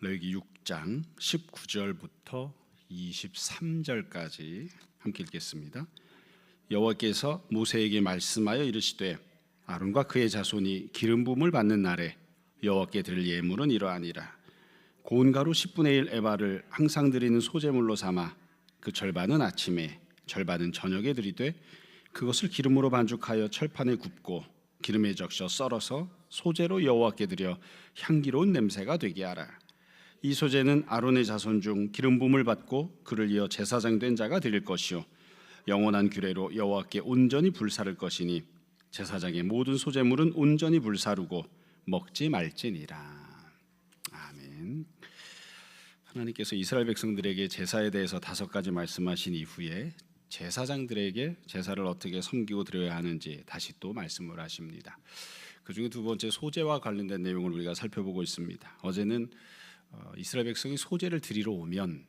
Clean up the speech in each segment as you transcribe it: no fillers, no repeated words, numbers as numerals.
레위기 6장 19절부터 23절까지 함께 읽겠습니다. 여호와께서 모세에게 말씀하여 이르시되 아론과 그의 자손이 기름 부음을 받는 날에 여호와께 드릴 예물은 이러하니라. 고운 가루 10분의 1 에바를 항상 드리는 소제물로 삼아 그 절반은 아침에 절반은 저녁에 드리되 그것을 기름으로 반죽하여 철판에 굽고 기름에 적셔 썰어서 소제로 여호와께 드려 향기로운 냄새가 되게 하라. 이 소제는 아론의 자손 중 기름 부음을 받고 그를 이어 제사장 된 자가 드릴 것이요 영원한 규례로 여호와께 온전히 불사를 것이니 제사장의 모든 소제물은 온전히 불사르고 먹지 말지니라. 아멘. 하나님께서 이스라엘 백성들에게 제사에 대해서 5가지 말씀하신 이후에 제사장들에게 제사를 어떻게 섬기고 드려야 하는지 다시 또 말씀을 하십니다. 그중에 두 번째 소제와 관련된 내용을 우리가 살펴보고 있습니다. 어제는 이스라엘 백성이 소제를 드리러 오면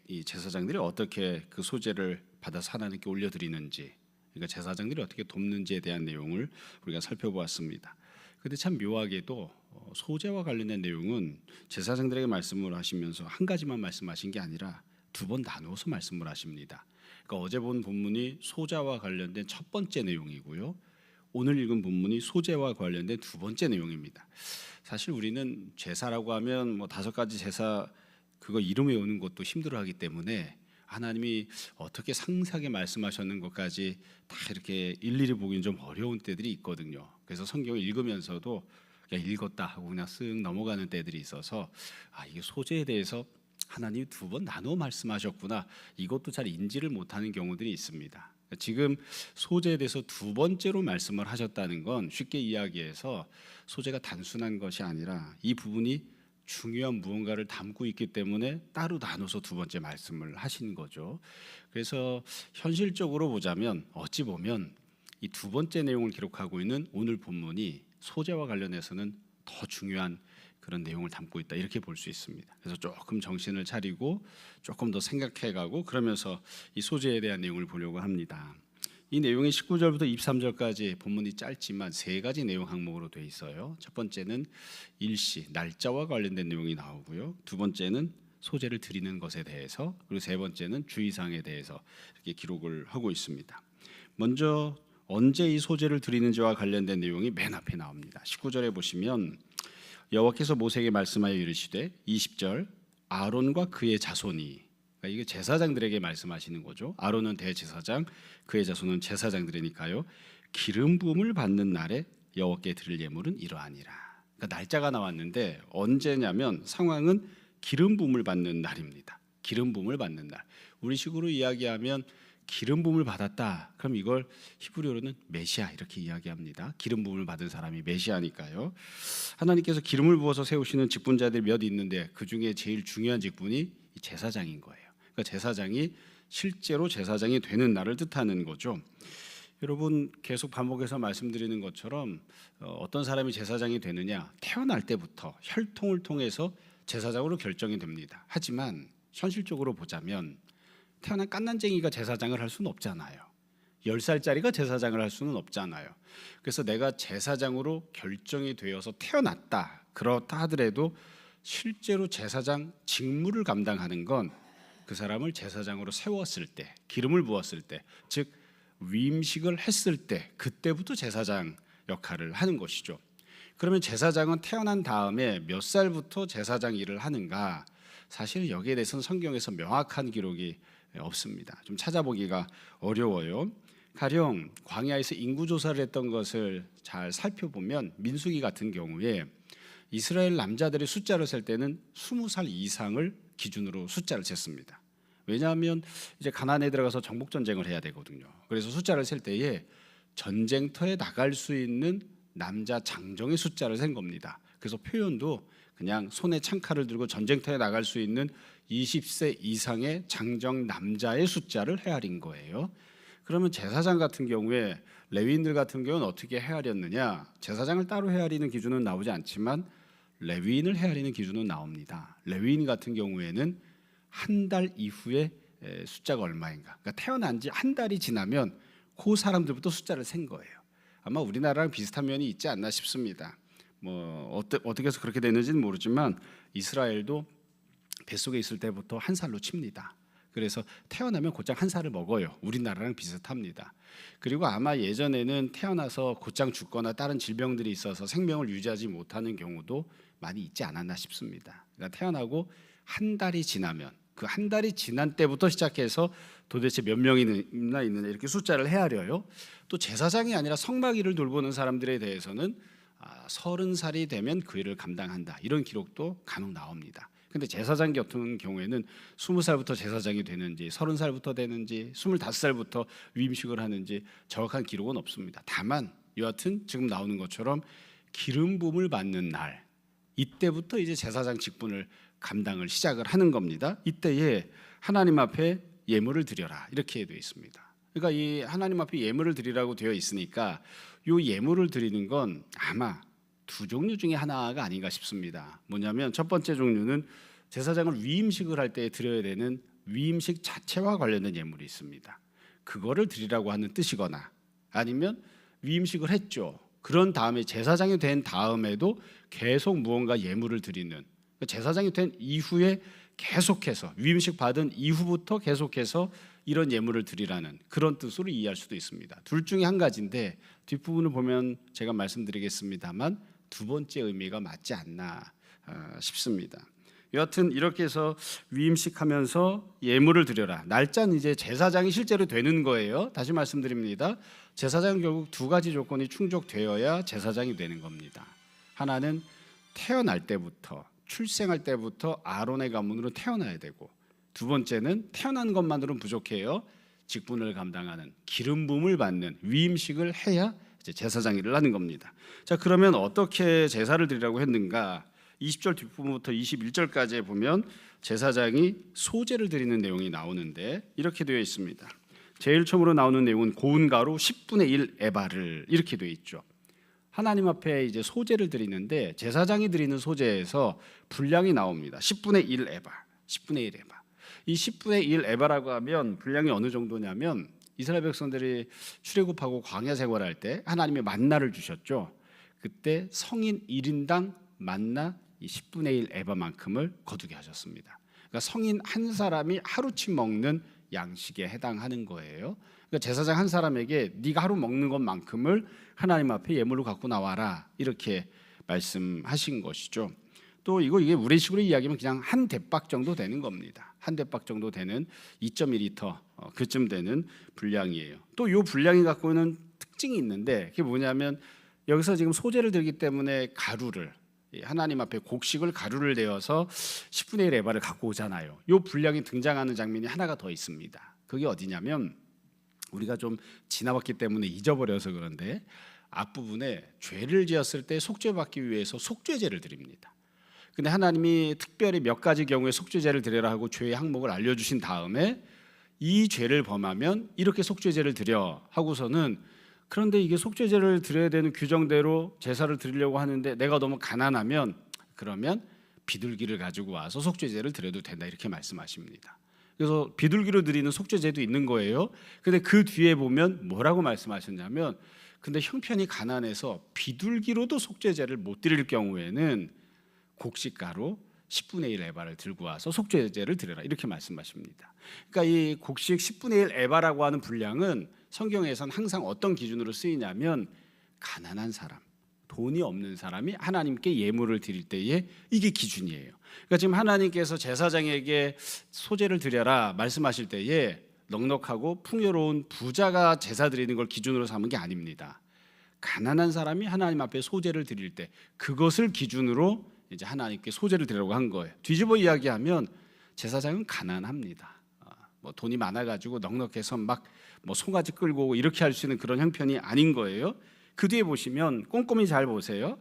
이 제사장들이 어떻게 그 소제를 받아서 하나님께 올려드리는지, 그러니까 제사장들이 어떻게 돕는지에 대한 내용을 우리가 살펴보았습니다. 그런데 참 묘하게도 소제와 관련된 내용은 제사장들에게 말씀을 하시면서 한 가지만 말씀하신 게 아니라 2번 나누어서 말씀을 하십니다. 그러니까 어제 본 본문이 소제와 관련된 첫 번째 내용이고요, 오늘 읽은 본문이 소제와 관련된 2번째 내용입니다. 사실 우리는 제사라고 하면 5가지 제사 그거 이름 외우는 것도 힘들어하기 때문에 하나님이 어떻게 상세하게 말씀하셨는 것까지 다 이렇게 일일이 보기는 좀 어려운 때들이 있거든요. 그래서 성경을 읽으면서도 그냥 읽었다 하고 그냥 쓱 넘어가는 때들이 있어서 이게 소제에 대해서 하나님이 2번 나누어 말씀하셨구나, 이것도 잘 인지를 못하는 경우들이 있습니다. 지금 소제에 대해서 2번째로 말씀을 하셨다는 건 쉽게 이야기해서 소제가 단순한 것이 아니라 이 부분이 중요한 무언가를 담고 있기 때문에 따로 나눠서 2번째 말씀을 하신 거죠. 그래서 현실적으로 보자면 어찌 보면 이 2번째 내용을 기록하고 있는 오늘 본문이 소제와 관련해서는 더 중요한 그런 내용을 담고 있다, 이렇게 볼 수 있습니다. 그래서 조금 정신을 차리고 조금 더 생각해가고 그러면서 이 소제에 대한 내용을 보려고 합니다. 이 내용이 19절부터 23절까지 본문이 짧지만 3가지 내용 항목으로 되어 있어요. 첫 번째는 일시, 날짜와 관련된 내용이 나오고요, 2번째는 소제를 드리는 것에 대해서, 그리고 3번째는 주의사항에 대해서 이렇게 기록을 하고 있습니다. 먼저 언제 이 소제를 드리는지와 관련된 내용이 맨 앞에 나옵니다. 19절에 보시면 여호와께서 모세에게 말씀하여 이르시되, 20절 아론과 그의 자손이, 그러니까 이게 제사장들에게 말씀하시는 거죠. 아론은 대제사장, 그의 자손은 제사장들이니까요. 기름 부음을 받는 날에 여호와께 드릴 예물은 이러하니라. 그러니까 날짜가 나왔는데 언제냐면 상황은 기름 부음을 받는 날입니다. 기름 부음을 받는 날. 우리식으로 이야기하면 기름 부음을 받았다, 그럼 이걸 히브리어로는 메시아 이렇게 이야기합니다. 기름 부음을 받은 사람이 메시아니까요. 하나님께서 기름을 부어서 세우시는 직분자들이 몇 있는데 그 중에 제일 중요한 직분이 제사장인 거예요. 그러니까 제사장이 실제로 제사장이 되는 날을 뜻하는 거죠. 여러분, 계속 반복해서 말씀드리는 것처럼 어떤 사람이 제사장이 되느냐, 태어날 때부터 혈통을 통해서 제사장으로 결정이 됩니다. 하지만 현실적으로 보자면 태어난 갓난쟁이가 제사장을 할 수는 없잖아요. 10살짜리가 제사장을 할 수는 없잖아요. 그래서 내가 제사장으로 결정이 되어서 태어났다, 그렇다 하더라도 실제로 제사장 직무를 감당하는 건 그 사람을 제사장으로 세웠을 때, 기름을 부었을 때, 즉 위임식을 했을 때, 그때부터 제사장 역할을 하는 것이죠. 그러면 제사장은 태어난 다음에 몇 살부터 제사장 일을 하는가? 사실 여기에 대해서는 성경에서 명확한 기록이 없습니다. 좀 찾아보기가 어려워요. 가령 광야에서 인구조사를 했던 것을 잘 살펴보면 민수기 같은 경우에 이스라엘 남자들의 숫자를 셀 때는 20살 이상을 기준으로 숫자를 셌습니다. 왜냐하면 이제 가나안에 들어가서 정복 전쟁을 해야 되거든요. 그래서 숫자를 셀 때에 전쟁터에 나갈 수 있는 남자 장정의 숫자를 센 겁니다. 그래서 표현도 그냥 손에 창칼을 들고 전쟁터에 나갈 수 있는 20세 이상의 장정 남자의 숫자를 헤아린 거예요. 그러면 제사장 같은 경우에, 레위인들 같은 경우는 어떻게 헤아렸느냐? 제사장을 따로 헤아리는 기준은 나오지 않지만 레위인을 헤아리는 기준은 나옵니다. 레위인 같은 경우에는 한 달 이후에 숫자가 얼마인가, 그러니까 태어난 지 한 달이 지나면 그 사람들부터 숫자를 센 거예요. 아마 우리나라랑 비슷한 면이 있지 않나 싶습니다. 어떻게 해서 그렇게 됐는지는 모르지만 이스라엘도 뱃속에 있을 때부터 한 살로 칩니다. 그래서 태어나면 곧장 한 살을 먹어요. 우리나라랑 비슷합니다. 그리고 아마 예전에는 태어나서 곧장 죽거나 다른 질병들이 있어서 생명을 유지하지 못하는 경우도 많이 있지 않았나 싶습니다. 그러니까 태어나고 한 달이 지나면 그 한 달이 지난 때부터 시작해서 도대체 몇 명이나 있느냐 이렇게 숫자를 헤아려요. 또 제사장이 아니라 성막일을 돌보는 사람들에 대해서는 30살이 되면 그 일을 감당한다, 이런 기록도 간혹 나옵니다. 근데 제사장 같은 경우에는 20살부터 제사장이 되는지 30살부터 되는지 25살부터 위임식을 하는지 정확한 기록은 없습니다. 다만 여하튼 지금 나오는 것처럼 기름 부음을 받는 날, 이때부터 이제 제사장 직분을 감당을 시작을 하는 겁니다. 이때에 하나님 앞에 예물을 드려라, 이렇게 되어 있습니다. 그러니까 이 하나님 앞에 예물을 드리라고 되어 있으니까 이 예물을 드리는 건 아마 두 종류 중에 하나가 아닌가 싶습니다. 뭐냐면 첫 번째 종류는 제사장을 위임식을 할 때 드려야 되는 위임식 자체와 관련된 예물이 있습니다. 그거를 드리라고 하는 뜻이거나, 아니면 위임식을 했죠. 그런 다음에 제사장이 된 다음에도 계속 무언가 예물을 드리는, 제사장이 된 이후에 계속해서 위임식 받은 이후부터 계속해서 이런 예물을 드리라는 그런 뜻으로 이해할 수도 있습니다. 둘 중에 한 가지인데 뒷부분을 보면 제가 말씀드리겠습니다만 두 번째 의미가 맞지 않나 싶습니다. 여하튼 이렇게 해서 위임식하면서 예물을 드려라. 날짜는 이제 제사장이 실제로 되는 거예요. 다시 말씀드립니다. 제사장은 결국 두 가지 조건이 충족되어야 제사장이 되는 겁니다. 하나는 태어날 때부터, 출생할 때부터 아론의 가문으로 태어나야 되고, 두 번째는 태어난 것만으로는 부족해요. 직분을 감당하는, 기름 부음을 받는 위임식을 해야 이제 제사장 일을 하는 겁니다. 자, 그러면 어떻게 제사를 드리라고 했는가? 20절 뒷부분부터 21절까지 보면 제사장이 소제를 드리는 내용이 나오는데 이렇게 되어 있습니다. 제일 처음으로 나오는 내용은 고운 가루 10분의 1 에바를, 이렇게 되어 있죠. 하나님 앞에 이제 소제를 드리는데 제사장이 드리는 소제에서 분량이 나옵니다. 10분의 1 에바, 10분의 1 에바. 이 10분의 1 에바라고 하면 분량이 어느 정도냐면 이스라엘 백성들이 출애굽하고 광야 생활할 때 하나님이 만나를 주셨죠. 그때 성인 1인당 만나 이 10분의 1 에바만큼을 거두게 하셨습니다. 그러니까 성인 한 사람이 하루치 먹는 양식에 해당하는 거예요. 그러니까 제사장 한 사람에게 네가 하루 먹는 것만큼을 하나님 앞에 예물로 갖고 나와라, 이렇게 말씀하신 것이죠. 또 이게 우리식으로 이야기하면 그냥 한 대박 정도 되는 겁니다. 한 대박 정도 되는 2.2리터 그쯤 되는 분량이에요. 또 이 분량이 갖고 있는 특징이 있는데 그게 뭐냐면 여기서 지금 소제를 드리기 때문에 가루를, 하나님 앞에 곡식을 가루를 내어서 10분의 1 에바를 갖고 오잖아요. 이 분량이 등장하는 장면이 하나가 더 있습니다. 그게 어디냐면 우리가 좀 지나봤기 때문에 잊어버려서 그런데 앞부분에 죄를 지었을 때 속죄받기 위해서 속죄제를 드립니다. 근데 하나님이 특별히 몇 가지 경우에 속죄제를 드려라 하고 죄의 항목을 알려주신 다음에 이 죄를 범하면 이렇게 속죄제를 드려 하고서는, 그런데 이게 속죄제를 드려야 되는 규정대로 제사를 드리려고 하는데 내가 너무 가난하면 그러면 비둘기를 가지고 와서 속죄제를 드려도 된다, 이렇게 말씀하십니다. 그래서 비둘기로 드리는 속죄제도 있는 거예요. 근데 그 뒤에 보면 뭐라고 말씀하셨냐면, 근데 형편이 가난해서 비둘기로도 속죄제를 못 드릴 경우에는 곡식가루 10분의 1 에바를 들고 와서 속죄제를 드려라, 이렇게 말씀하십니다. 그러니까 이 곡식 10분의 1 에바라고 하는 분량은 성경에서는 항상 어떤 기준으로 쓰이냐면 가난한 사람, 돈이 없는 사람이 하나님께 예물을 드릴 때에 이게 기준이에요. 그러니까 지금 하나님께서 제사장에게 소제를 드려라 말씀하실 때에 넉넉하고 풍요로운 부자가 제사 드리는 걸 기준으로 삼은 게 아닙니다. 가난한 사람이 하나님 앞에 소제를 드릴 때 그것을 기준으로 이제 하나님께 소제를 드리라고 한 거예요. 뒤집어 이야기하면 제사장은 가난합니다. 뭐 돈이 많아가지고 넉넉해서 막 뭐 송아지 끌고 오고 이렇게 할 수 있는 그런 형편이 아닌 거예요. 그 뒤에 보시면 꼼꼼히 잘 보세요.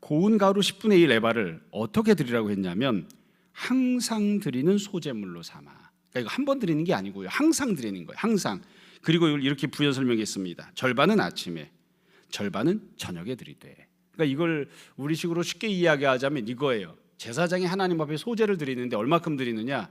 고운 가루 10분의 1 에바를 어떻게 드리라고 했냐면 항상 드리는 소제물로 삼아. 그러니까 이거 한 번 드리는 게 아니고요. 항상 드리는 거예요. 항상. 그리고 이렇게 부연 설명했습니다. 절반은 아침에, 절반은 저녁에 드리되. 그러니까 이걸 우리식으로 쉽게 이야기하자면 이거예요. 제사장이 하나님 앞에 소제를 드리는데 얼마큼 드리느냐?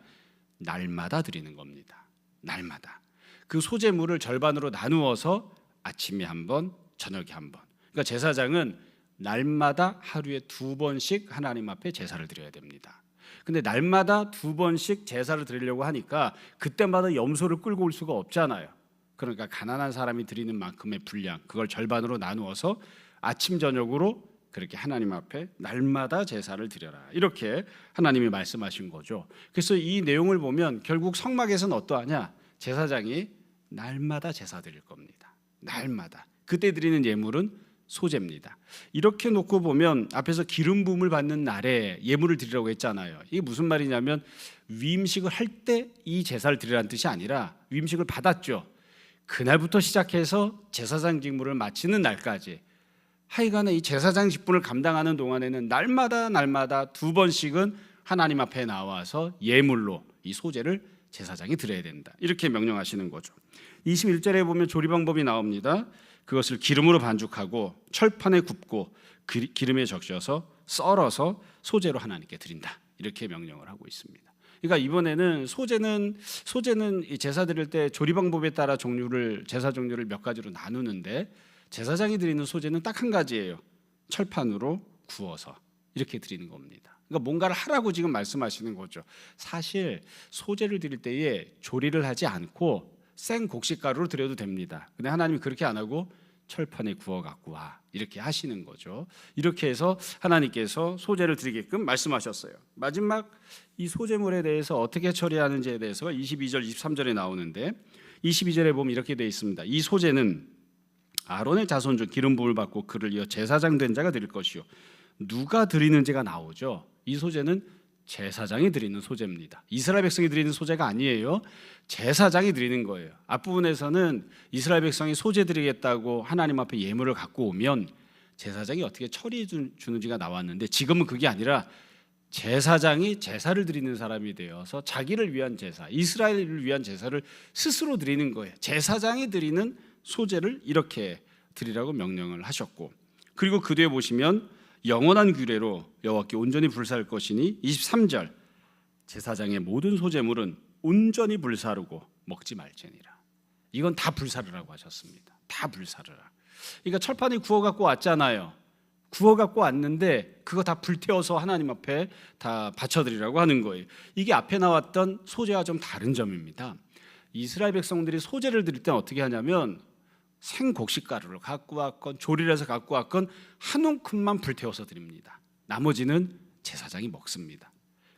날마다 드리는 겁니다. 날마다. 그 소제물을 절반으로 나누어서 아침에 한 번, 저녁에 한 번. 그러니까 제사장은 날마다 하루에 2번씩 하나님 앞에 제사를 드려야 됩니다. 근데 날마다 2번씩 제사를 드리려고 하니까 그때마다 염소를 끌고 올 수가 없잖아요. 그러니까 가난한 사람이 드리는 만큼의 분량, 그걸 절반으로 나누어서 아침 저녁으로 그렇게 하나님 앞에 날마다 제사를 드려라, 이렇게 하나님이 말씀하신 거죠. 그래서 이 내용을 보면 결국 성막에서는 어떠하냐? 제사장이 날마다 제사 드릴 겁니다. 날마다. 그때 드리는 예물은 소제입니다. 이렇게 놓고 보면 앞에서 기름 부음을 받는 날에 예물을 드리라고 했잖아요. 이게 무슨 말이냐면 위임식을 할 때 이 제사를 드리라는 뜻이 아니라 위임식을 받았죠. 그날부터 시작해서 제사장 직무를 마치는 날까지 하여간에 이 제사장 직분을 감당하는 동안에는 날마다 2번씩은 하나님 앞에 나와서 예물로 이 소제를 제사장이 드려야 된다, 이렇게 명령하시는 거죠. 21절에 보면 조리 방법이 나옵니다. 그것을 기름으로 반죽하고 철판에 굽고 기름에 적셔서 썰어서 소제로 하나님께 드린다, 이렇게 명령을 하고 있습니다. 그러니까 이번에는 소제는 이 제사 드릴 때 조리 방법에 따라 제사 종류를 몇 가지로 나누는데 제사장이 드리는 소제는 딱 한 가지예요. 철판으로 구워서 이렇게 드리는 겁니다. 그러니까 뭔가를 하라고 지금 말씀하시는 거죠. 사실 소제를 드릴 때에 조리를 하지 않고 생 곡식가루로 드려도 됩니다. 근데 하나님이 그렇게 안 하고 철판에 구워 갖고 와, 이렇게 하시는 거죠. 이렇게 해서 하나님께서 소제를 드리게끔 말씀하셨어요. 마지막 이 소제물에 대해서 어떻게 처리하는지에 대해서가 22절 23절에 나오는데, 22절에 보면 이렇게 되어 있습니다. 이 소제는 아론의 자손 중 기름 부음을 받고 그를 이어 제사장 된 자가 드릴 것이요. 누가 드리는지가 나오죠. 이 소제는 제사장이 드리는 소제입니다. 이스라엘 백성이 드리는 소제가 아니에요. 제사장이 드리는 거예요. 앞부분에서는 이스라엘 백성이 소제 드리겠다고 하나님 앞에 예물을 갖고 오면 제사장이 어떻게 처리해 주는지가 나왔는데, 지금은 그게 아니라 제사장이 제사를 드리는 사람이 되어서 자기를 위한 제사, 이스라엘을 위한 제사를 스스로 드리는 거예요. 제사장이 드리는 소제를 이렇게 드리라고 명령을 하셨고, 그리고 그 뒤에 보시면 영원한 규례로 여호와께 온전히 불사할 것이니 23절 제사장의 모든 소제물은 온전히 불사르고 먹지 말지니라. 이건 다 불사르라고 하셨습니다. 다 불사르라. 그러니까 철판에 구워 갖고 왔잖아요. 구워 갖고 왔는데 그거 다 불태워서 하나님 앞에 다 바쳐드리라고 하는 거예요. 이게 앞에 나왔던 소제와 좀 다른 점입니다. 이스라엘 백성들이 소제를 드릴 때는 어떻게 하냐면 생곡식가루를 갖고 왔건 조리를 해서 갖고 왔건 한 움큼만 불태워서 드립니다. 나머지는 제사장이 먹습니다.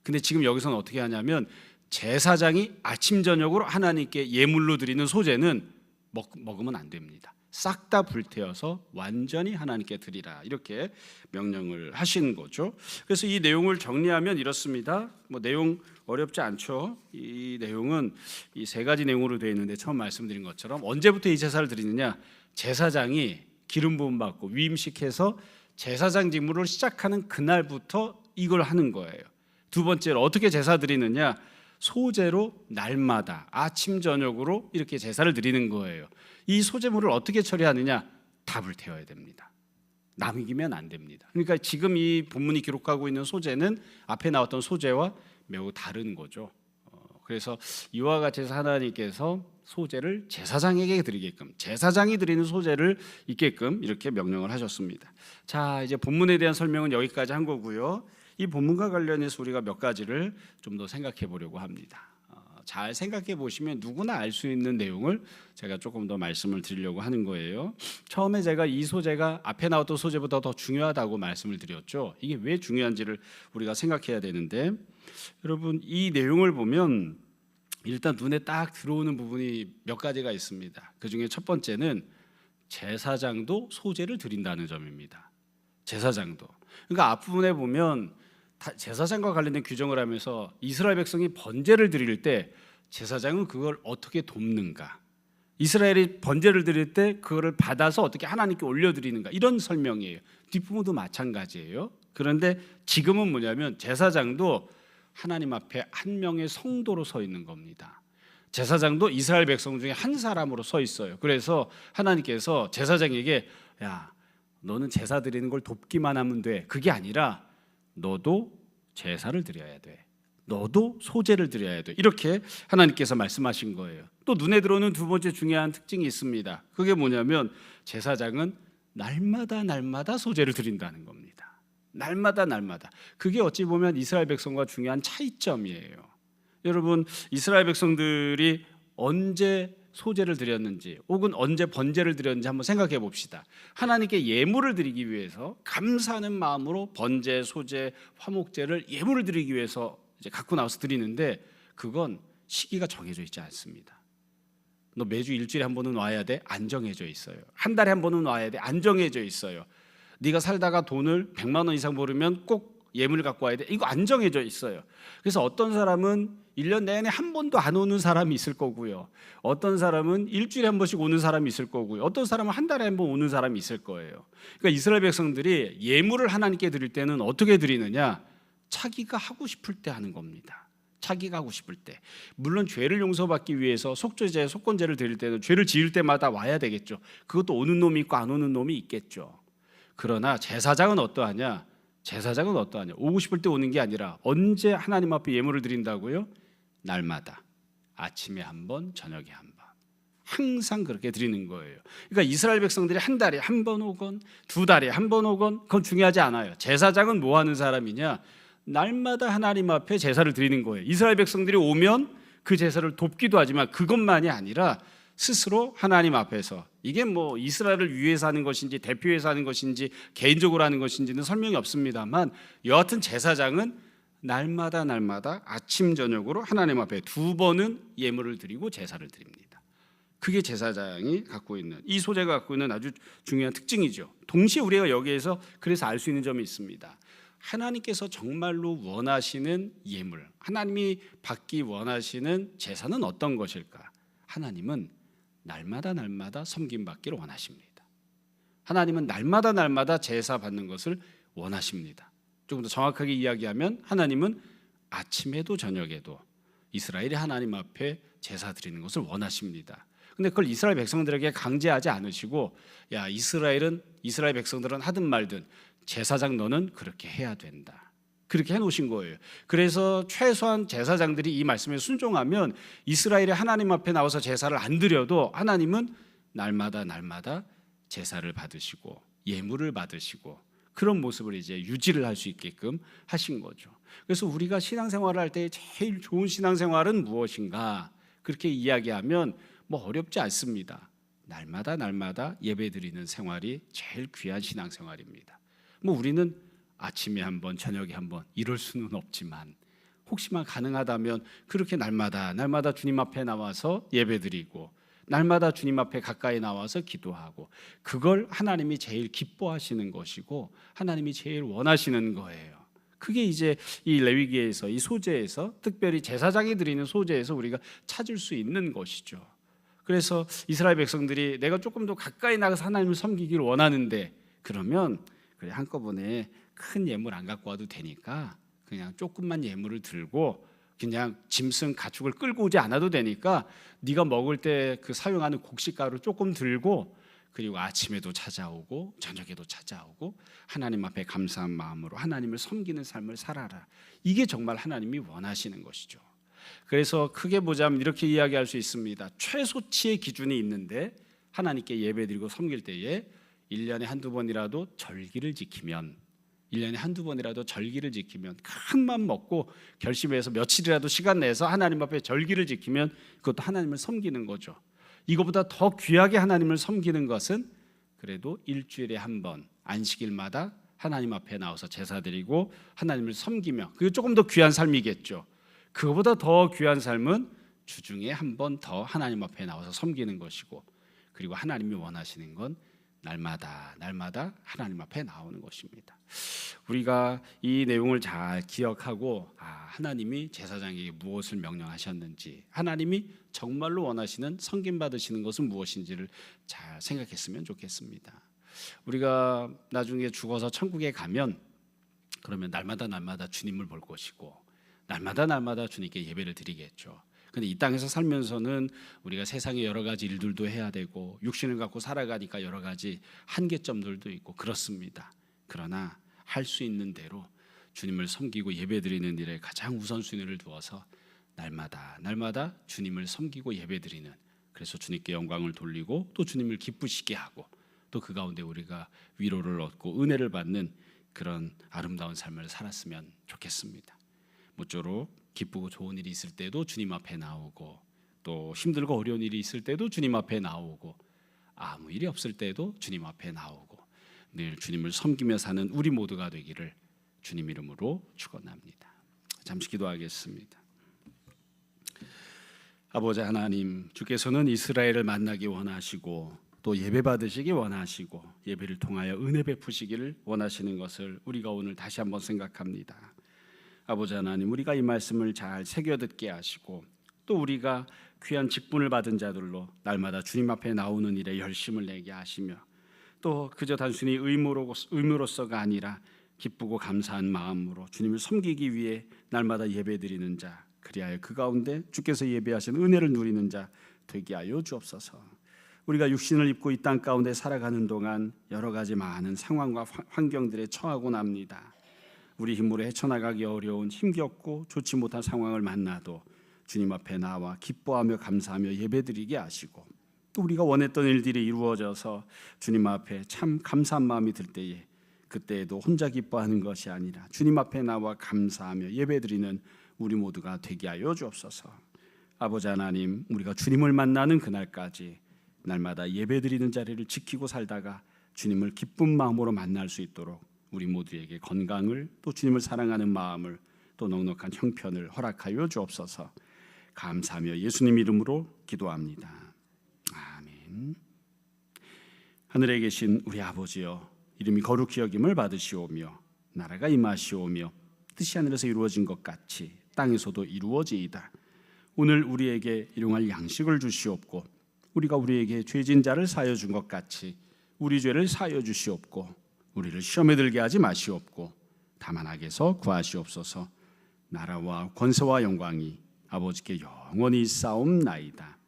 근데 지금 여기서는 어떻게 하냐면 제사장이 아침 저녁으로 하나님께 예물로 드리는 소제는 먹으면 안 됩니다. 싹 다 불태워서 완전히 하나님께 드리라, 이렇게 명령을 하신 거죠. 그래서 이 내용을 정리하면 이렇습니다. 내용 어렵지 않죠. 이 내용은 이 세 가지 내용으로 되어 있는데, 처음 말씀드린 것처럼 언제부터 이 제사를 드리느냐? 제사장이 기름 부음 받고 위임식해서 제사장 직무를 시작하는 그날부터 이걸 하는 거예요. 두 번째로 어떻게 제사 드리느냐? 소제로 날마다 아침 저녁으로 이렇게 제사를 드리는 거예요. 이 소제물을 어떻게 처리하느냐? 다 불태워야 됩니다. 남기면 안 됩니다. 그러니까 지금 이 본문이 기록하고 있는 소제는 앞에 나왔던 소제와 매우 다른 거죠. 그래서 이와 같이 해서 하나님께서 소제를 제사장에게 드리게끔, 제사장이 드리는 소제를 있게끔 이렇게 명령을 하셨습니다. 자, 이제 본문에 대한 설명은 여기까지 한 거고요. 이 본문과 관련해서 우리가 몇 가지를 좀 더 생각해 보려고 합니다. 잘 생각해 보시면 누구나 알 수 있는 내용을 제가 조금 더 말씀을 드리려고 하는 거예요. 처음에 제가 이 소제가 앞에 나왔던 소제보다 더 중요하다고 말씀을 드렸죠. 이게 왜 중요한지를 우리가 생각해야 되는데, 여러분 이 내용을 보면 일단 눈에 딱 들어오는 부분이 몇 가지가 있습니다. 그 중에 첫 번째는 제사장도 소제를 드린다는 점입니다. 제사장도. 그러니까 앞부분에 보면 제사장과 관련된 규정을 하면서 이스라엘 백성이 번제를 드릴 때 제사장은 그걸 어떻게 돕는가, 이스라엘이 번제를 드릴 때 그거를 받아서 어떻게 하나님께 올려드리는가, 이런 설명이에요. 뒷부분도 마찬가지예요. 그런데 지금은 뭐냐면 제사장도 하나님 앞에 한 명의 성도로 서 있는 겁니다. 제사장도 이스라엘 백성 중에 한 사람으로 서 있어요. 그래서 하나님께서 제사장에게 야, 너는 제사 드리는 걸 돕기만 하면 돼, 그게 아니라 너도 제사를 드려야 돼, 너도 소제를 드려야 돼, 이렇게 하나님께서 말씀하신 거예요. 또 눈에 들어오는 두 번째 중요한 특징이 있습니다. 그게 뭐냐면 제사장은 날마다 날마다 소제를 드린다는 겁니다. 날마다 날마다. 그게 어찌 보면 이스라엘 백성과 중요한 차이점이에요. 여러분, 이스라엘 백성들이 언제 소제를 드렸는지 혹은 언제 번제를 드렸는지 한번 생각해 봅시다. 하나님께 예물을 드리기 위해서 감사하는 마음으로 번제, 소제, 화목제를 예물을 드리기 위해서 이제 갖고 나와서 드리는데 그건 시기가 정해져 있지 않습니다. 너 매주 일주일에 한 번은 와야 돼? 안 정해져 있어요. 한 달에 한 번은 와야 돼? 안 정해져 있어요. 네가 살다가 돈을 100만 원 이상 벌으면 꼭 예물을 갖고 와야 돼? 이거 안 정해져 있어요. 그래서 어떤 사람은 1년 내내 한 번도 안 오는 사람이 있을 거고요. 어떤 사람은 일주일에 한 번씩 오는 사람이 있을 거고요. 어떤 사람은 한 달에 한 번 오는 사람이 있을 거예요. 그러니까 이스라엘 백성들이 예물을 하나님께 드릴 때는 어떻게 드리느냐? 자기가 하고 싶을 때 하는 겁니다. 자기가 하고 싶을 때. 물론 죄를 용서받기 위해서 속죄제, 속건제를 드릴 때는 죄를 지을 때마다 와야 되겠죠. 그것도 오는 놈이 있고 안 오는 놈이 있겠죠. 그러나 제사장은 어떠하냐? 제사장은 어떠하냐? 오고 싶을 때 오는 게 아니라 언제 하나님 앞에 예물을 드린다고요? 날마다. 아침에 한 번, 저녁에 한 번. 항상 그렇게 드리는 거예요. 그러니까 이스라엘 백성들이 한 달에 한 번 오건 두 달에 한 번 오건 그건 중요하지 않아요. 제사장은 뭐 하는 사람이냐? 날마다 하나님 앞에 제사를 드리는 거예요. 이스라엘 백성들이 오면 그 제사를 돕기도 하지만 그것만이 아니라 스스로 하나님 앞에서 이게 뭐 이스라엘을 위해서 하는 것인지 대표해서 하는 것인지 개인적으로 하는 것인지는 설명이 없습니다만 여하튼 제사장은 날마다 날마다 아침 저녁으로 하나님 앞에 2번은 예물을 드리고 제사를 드립니다. 그게 제사장이 갖고 있는 이 소제가 갖고 있는 아주 중요한 특징이죠. 동시에 우리가 여기에서 그래서 알 수 있는 점이 있습니다. 하나님께서 정말로 원하시는 예물, 하나님이 받기 원하시는 제사는 어떤 것일까? 하나님은 날마다 날마다 섬김받기를 원하십니다. 하나님은 날마다 날마다 제사 받는 것을 원하십니다. 조금 더 정확하게 이야기하면 하나님은 아침에도 저녁에도 이스라엘이 하나님 앞에 제사 드리는 것을 원하십니다. 근데 그걸 이스라엘 백성들에게 강제하지 않으시고 야 이스라엘 백성들은 하든 말든 제사장 너는 그렇게 해야 된다. 그렇게 해놓으신 거예요. 그래서 최소한 제사장들이 이 말씀에 순종하면 이스라엘이 하나님 앞에 나와서 제사를 안 드려도 하나님은 날마다 날마다 제사를 받으시고 예물을 받으시고 그런 모습을 이제 유지를 할 수 있게끔 하신 거죠. 그래서 우리가 신앙생활을 할 때 제일 좋은 신앙생활은 무엇인가? 그렇게 이야기하면 뭐 어렵지 않습니다. 날마다 날마다 예배드리는 생활이 제일 귀한 신앙생활입니다. 뭐 우리는 아침에 한 번, 저녁에 한 번 이럴 수는 없지만 혹시만 가능하다면 그렇게 날마다 날마다 주님 앞에 나와서 예배드리고 날마다 주님 앞에 가까이 나와서 기도하고 그걸 하나님이 제일 기뻐하시는 것이고 하나님이 제일 원하시는 거예요. 그게 이제 이 레위기에서 이 소제에서 특별히 제사장이 드리는 소제에서 우리가 찾을 수 있는 것이죠. 그래서 이스라엘 백성들이 내가 조금 더 가까이 나가서 하나님을 섬기기를 원하는데 그러면 그래 한꺼번에 큰 예물 안 갖고 와도 되니까 그냥 조금만 예물을 들고 그냥 짐승 가축을 끌고 오지 않아도 되니까 네가 먹을 때 그 사용하는 곡식가루 조금 들고 그리고 아침에도 찾아오고 저녁에도 찾아오고 하나님 앞에 감사한 마음으로 하나님을 섬기는 삶을 살아라. 이게 정말 하나님이 원하시는 것이죠. 그래서 크게 보자면 이렇게 이야기할 수 있습니다. 최소치의 기준이 있는데 하나님께 예배드리고 섬길 때에 1년에 한두 번이라도 절기를 지키면 1년에 한두 번이라도 절기를 지키면 큰맘 먹고 결심해서 며칠이라도 시간 내서 하나님 앞에 절기를 지키면 그것도 하나님을 섬기는 거죠. 이거보다 더 귀하게 하나님을 섬기는 것은 그래도 일주일에 한 번 안식일마다 하나님 앞에 나와서 제사드리고 하나님을 섬기며 그게 조금 더 귀한 삶이겠죠. 그거보다 더 귀한 삶은 주중에 한 번 더 하나님 앞에 나와서 섬기는 것이고 그리고 하나님이 원하시는 건 날마다 날마다 하나님 앞에 나오는 것입니다. 우리가 이 내용을 잘 기억하고 하나님이 제사장에게 무엇을 명령하셨는지 하나님이 정말로 원하시는 섬김 받으시는 것은 무엇인지를 잘 생각했으면 좋겠습니다. 우리가 나중에 죽어서 천국에 가면 그러면 날마다 날마다 주님을 볼 것이고 날마다 날마다 주님께 예배를 드리겠죠. 근데 이 땅에서 살면서는 우리가 세상의 여러 가지 일들도 해야 되고 육신을 갖고 살아가니까 여러 가지 한계점들도 있고 그렇습니다. 그러나 할 수 있는 대로 주님을 섬기고 예배드리는 일에 가장 우선순위를 두어서 날마다 날마다 주님을 섬기고 예배드리는 그래서 주님께 영광을 돌리고 또 주님을 기쁘시게 하고 또 그 가운데 우리가 위로를 얻고 은혜를 받는 그런 아름다운 삶을 살았으면 좋겠습니다. 모쪼록 기쁘고 좋은 일이 있을 때도 주님 앞에 나오고, 또 힘들고 어려운 일이 있을 때도 주님 앞에 나오고, 아무 일이 없을 때도 주님 앞에 나오고, 늘 주님을 섬기며 사는 우리 모두가 되기를 주님 이름으로 축원합니다. 잠시 기도하겠습니다. 아버지 하나님, 주께서는 이스라엘을 만나기 원하시고 또 예배 받으시기 원하시고 예배를 통하여 은혜 베푸시기를 원하시는 것을 우리가 오늘 다시 한번 생각합니다. 아버지 하나님, 우리가 이 말씀을 잘 새겨듣게 하시고 또 우리가 귀한 직분을 받은 자들로 날마다 주님 앞에 나오는 일에 열심을 내게 하시며, 또 그저 단순히 의무로서가 아니라 기쁘고 감사한 마음으로 주님을 섬기기 위해 날마다 예배드리는 자, 그리하여 그 가운데 주께서 예배하신 은혜를 누리는 자 되게 하여 주옵소서. 우리가 육신을 입고 이 땅 가운데 살아가는 동안 여러 가지 많은 상황과 환경들에 처하곤 합니다. 우리 힘으로 헤쳐나가기 어려운 힘겹고 좋지 못한 상황을 만나도 주님 앞에 나와 기뻐하며 감사하며 예배드리게 하시고, 또 우리가 원했던 일들이 이루어져서 주님 앞에 참 감사한 마음이 들 때에 그때에도 혼자 기뻐하는 것이 아니라 주님 앞에 나와 감사하며 예배드리는 우리 모두가 되게 하여 주옵소서. 아버지 하나님, 우리가 주님을 만나는 그날까지 날마다 예배드리는 자리를 지키고 살다가 주님을 기쁜 마음으로 만날 수 있도록 우리 모두에게 건강을, 또 주님을 사랑하는 마음을, 또 넉넉한 형편을 허락하여 주옵소서. 감사하며 예수님 이름으로 기도합니다. 아멘. 하늘에 계신 우리 아버지여, 이름이 거룩히 여김을 받으시오며 나라가 임하시오며 뜻이 하늘에서 이루어진 것 같이 땅에서도 이루어지이다. 오늘 우리에게 일용할 양식을 주시옵고, 우리가 우리에게 죄진 자를 사하여 준 것 같이 우리 죄를 사하여 주시옵고, 우리를 시험에 들게 하지 마시옵고 다만 악에서 구하시옵소서. 나라와 권세와 영광이 아버지께 영원히 있사옵나이다.